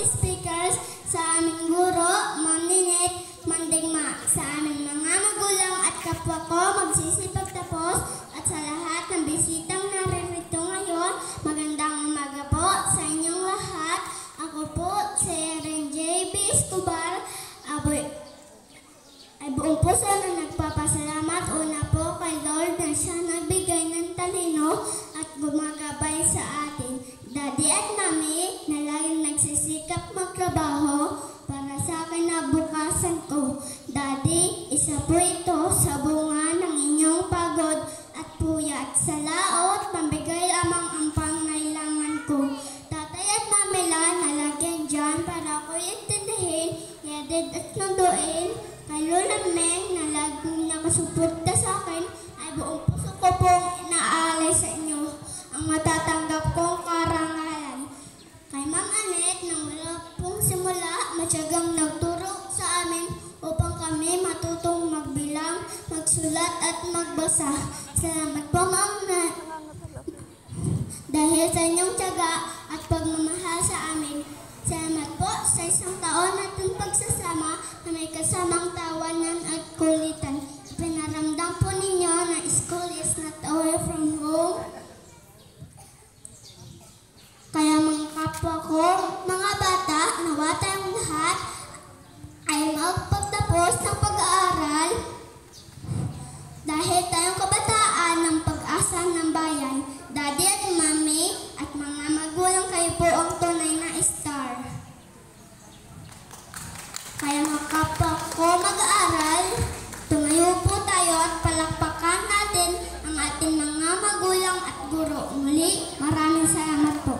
speakers, sa aming guro, Ma'am Ninette Mandigma, sa aming mga magulang at kapwa ko magsisipag tapos, at sa lahat ng bisitang naririto ngayon, magandang umaga po sa inyong lahat. Ako po si Eren J.B. Escobar. Ay buong puso na nagpapasalamat una po kay Lord na siya nagbigay ng talino at gumagabay sa atin. Daddy at Mami na laging nagsisikap magtrabaho para sa kinabukasan ko. Daddy, isa po ito sa bunga ng inyong pagod at puyat. Sa laot, pambigay lamang ang pangailangan ko. Tatay at Mami na lagyan dyan para ko intindihin, yadid at nanduin. Kay Lola Meng na laging nakasuporta sa akin, ay buong puso ko pong inaalay sa inyo ang matatanggap kong karangalan. Kay Ma'am Annette na wala pong simula, matyagang nagturo sa amin upang kami matutong magbilang, magsulat at magbasa. Salamat po Ma'am dahil sa inyong tiyaga at pagmamahal sa amin. Salamat po sa isang taon nating pagsasama na may kasamang tawanan at kulitan. Pinaramdam po ninyo na school is not away from home. Kaya mga kapwa ko, mga bata, nawa tayong lahat ay magpagtapos ng pag-aaral dahil tayong kabataan ng pag-asa ng bayan. Daddy at Mami at mga magulang, kayo po ang tunay na star. Kaya mga kapwa ko mag-aaral, tumayo po tayo at palakpakan natin ang ating mga magulang at guro. Muli, maraming salamat po.